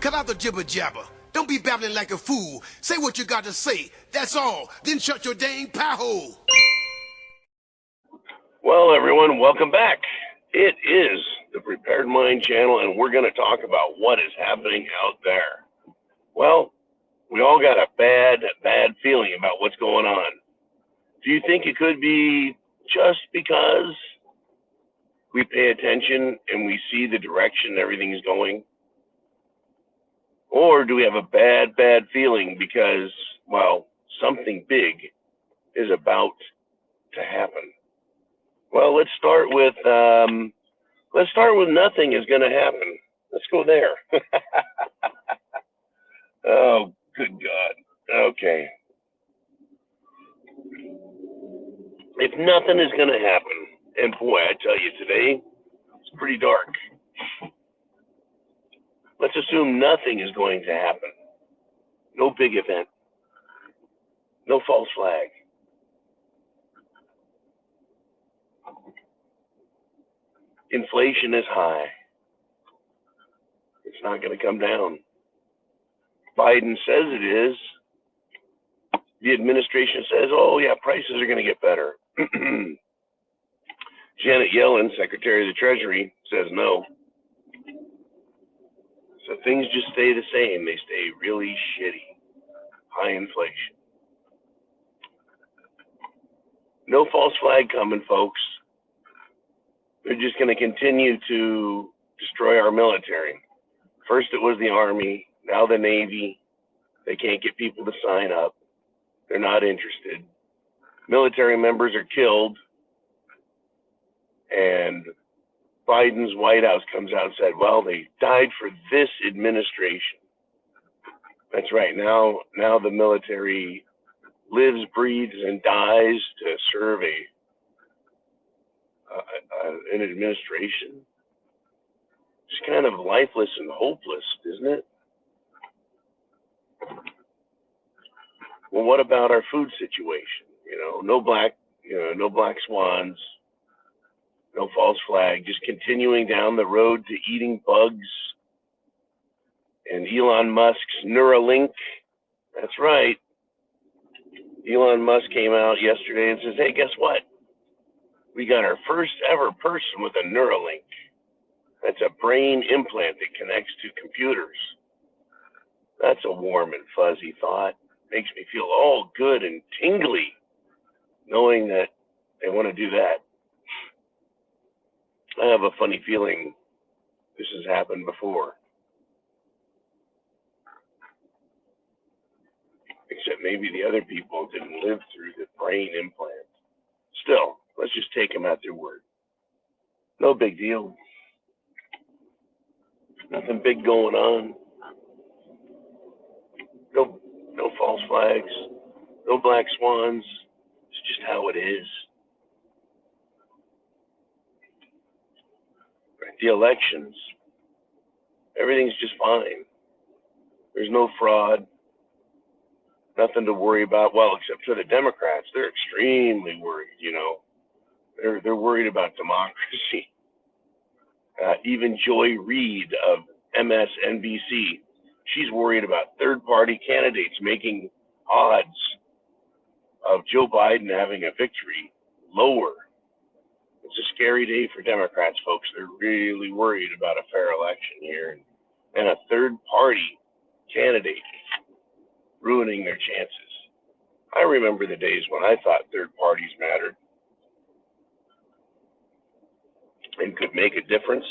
Cut out the jibber jabber. Don't be babbling like a fool. Say what you got to say. That's all. Then shut your dang pie hole. Well, everyone, welcome back. It is the Prepared Mind channel, and we're going to talk about what is happening out there. Well, we all got a bad feeling about what's going on. Do you think it could be just because we pay attention and we see the direction everything is going? Or do we have a bad feeling because, well, something big is about to happen? Well, let's start with nothing is going to happen. Let's go there. Oh, good God. Okay. If nothing is going to happen, and boy, I tell you, today it's pretty dark. Let's assume nothing is going to happen. No big event. No false flag. Inflation is high. It's not going to come down. Biden says it is. The administration says, oh yeah, prices are going to get better. Janet Yellen, Secretary of the Treasury, says no. So things just stay the same. They stay really shitty. High inflation. No false flag coming, folks. They're just going to continue to destroy our military. First it was the Army, now the Navy. They can't get people to sign up. They're not interested. Military members are killed. And Biden's White House comes out and said, well, they died for this administration. That's right. Now the military lives, breathes, and dies to serve an administration. It's kind of lifeless and hopeless, isn't it? Well, what about our food situation? No black swans, no false flag, just continuing down the road to eating bugs. And Elon Musk's Neuralink, that's right. Elon Musk came out yesterday and says, hey, guess what? We got our first ever person with a Neuralink. That's a brain implant that connects to computers. That's a warm and fuzzy thought. Makes me feel all good and tingly knowing that they want to do that. I have a funny feeling this has happened before. Except maybe the other people didn't live through the brain implant. Still, let's just take them at their word. No big deal. Nothing big going on. No false flags. No black swans. It's just how it is. Right, the elections. Everything's just fine. There's no fraud. Nothing to worry about. Well, except for the Democrats. They're extremely worried, They're worried about democracy. Even Joy Reid of MSNBC, she's worried about third-party candidates making odds of Joe Biden having a victory lower. It's a scary day for Democrats, folks. They're really worried about a fair election here and a third-party candidate ruining their chances. I remember the days when I thought third parties mattered and could make a difference.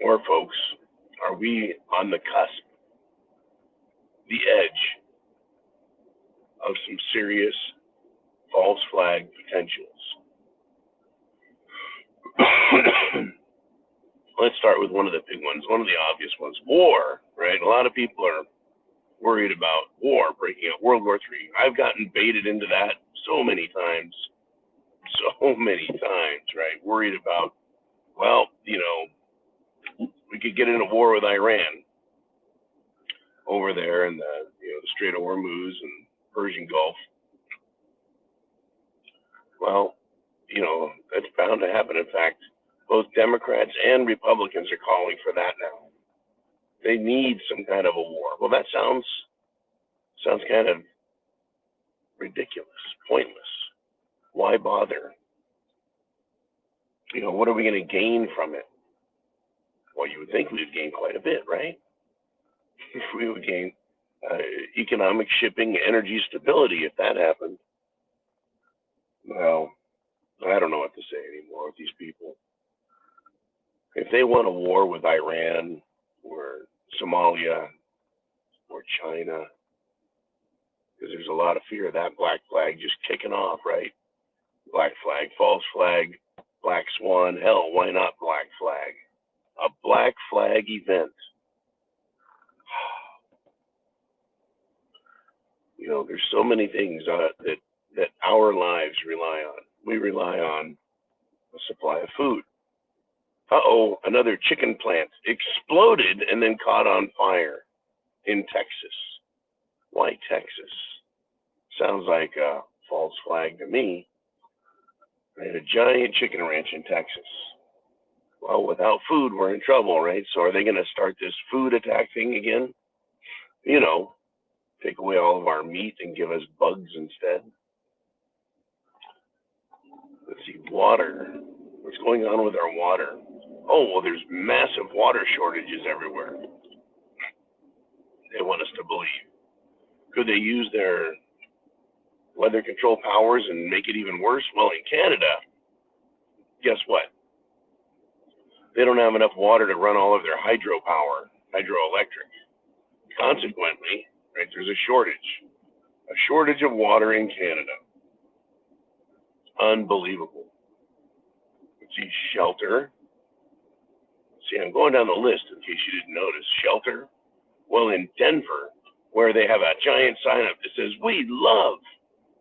Or, folks, are we on the cusp, the edge of some serious false flag potentials? Let's start with one of the big ones, one of the obvious ones. War, right? A lot of people are worried about war breaking out, World War III. I've gotten baited into that so many times, right? Worried about, well, we could get into war with Iran over there in the Strait of Hormuz and Persian Gulf. Well, that's bound to happen. In fact, both Democrats and Republicans are calling for that now. They need some kind of a war. Well, that sounds kind of ridiculous, pointless. Why bother? What are we going to gain from it? Well, you would think we would gain quite a bit, right? We would gain economic, shipping, energy stability if that happened. Well, I don't know what to say anymore with these people. If they want a war with Iran or Somalia or China, because there's a lot of fear of that black flag just kicking off, right? Black flag, false flag, black swan, hell, why not black flag? A black flag event. There's so many things that our lives rely on. We rely on a supply of food. Another chicken plant exploded and then caught on fire in Texas. Why Texas? Sounds like a false flag to me. They had a giant chicken ranch in Texas. Well, without food, we're in trouble, right? So are they going to start this food attack thing again? Take away all of our meat and give us bugs instead? Let's see, water. What's going on with our water? There's massive water shortages everywhere. They want us to believe. Could they use their weather control powers and make it even worse? Well, in Canada, guess what? They don't have enough water to run all of their hydroelectric. Consequently, right, there's a shortage of water in Canada. Unbelievable. Let's see, shelter. See, I'm going down the list in case you didn't notice. Shelter. Well, in Denver, where they have a giant sign up that says,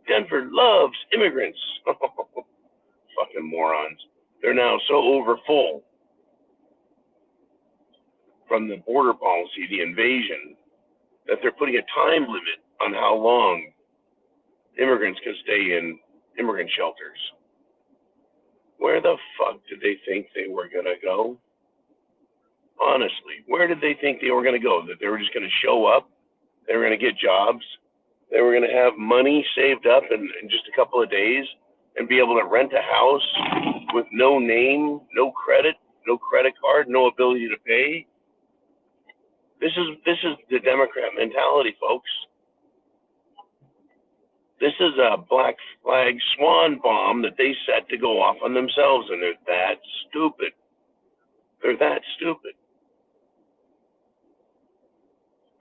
Denver loves immigrants. Fucking morons. They're now so overfull from the border policy, the invasion, that they're putting a time limit on how long immigrants can stay in immigrant shelters. Where the fuck did they think they were going to go? Honestly, where did they think they were going to go? That they were just going to show up? They were going to get jobs? They were going to have money saved up in just a couple of days and be able to rent a house with no name, no credit card, no ability to pay? This is the Democrat mentality, folks. This is a black flag swan bomb that they set to go off on themselves, and they're that stupid. They're that stupid.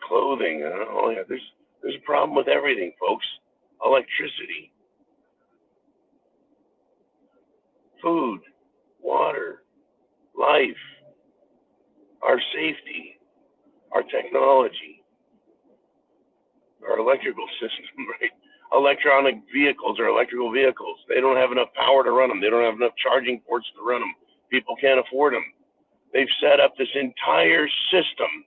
Clothing, there's a problem with everything, folks. Electricity, food, water, life, our safety, our technology, our electrical system, right? Electronic vehicles or electrical vehicles. They don't have enough power to run them. They don't have enough charging ports to run them. People can't afford them. They've set up this entire system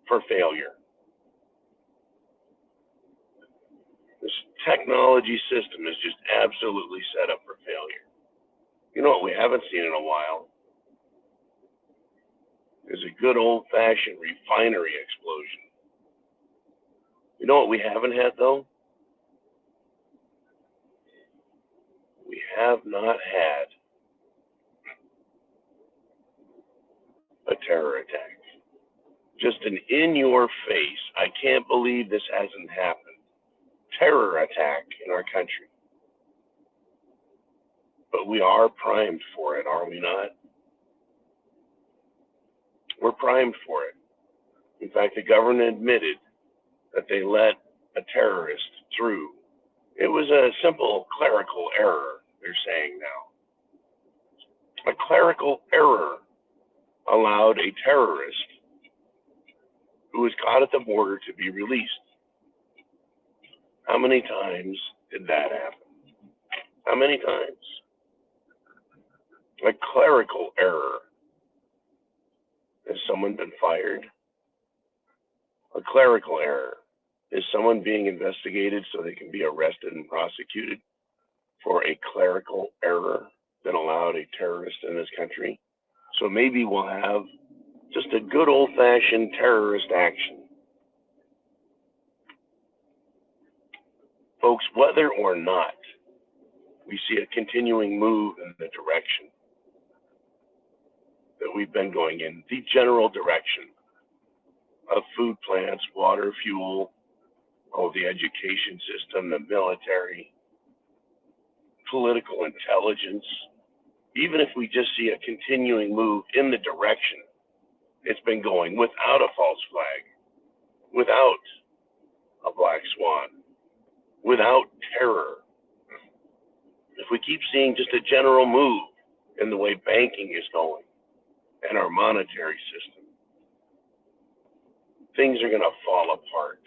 for failure. This technology system is just absolutely set up for failure. You know what we haven't seen in a while is a good old-fashioned refinery explosion. You know what we haven't had, though? We have not had a terror attack. Just an in-your-face, I can't believe this hasn't happened, terror attack in our country. But we are primed for it, are we not? We're primed for it. In fact, the government admitted that they let a terrorist through. It was a simple clerical error, they're saying now. A clerical error allowed a terrorist who was caught at the border to be released. How many times did that happen? How many times? A clerical error. Has someone been fired? A clerical error. Is someone being investigated so they can be arrested and prosecuted? for a clerical error that allowed a terrorist in this country. So maybe we'll have just a good old-fashioned terrorist action. Folks, whether or not we see a continuing move in the direction that we've been going in, the general direction of food plants, water, fuel, the education system, the military, political intelligence, even if we just see a continuing move in the direction it's been going without a false flag, without a black swan, without terror, if we keep seeing just a general move in the way banking is going and our monetary system, things are going to fall apart.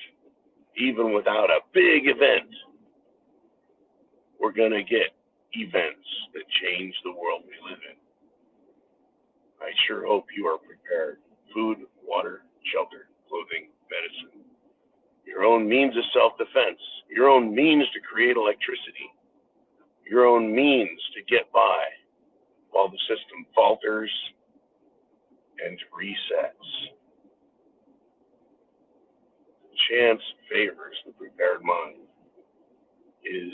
Even without a big event, we're going to get events that change the world we live in. I sure hope you are prepared. Food, water, shelter, clothing, medicine, your own means of self-defense, your own means to create electricity, your own means to get by while the system falters and resets. Chance favors the prepared mind is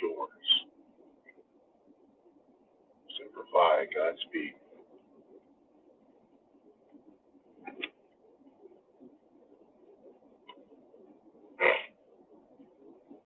yours. Simplify, Godspeed.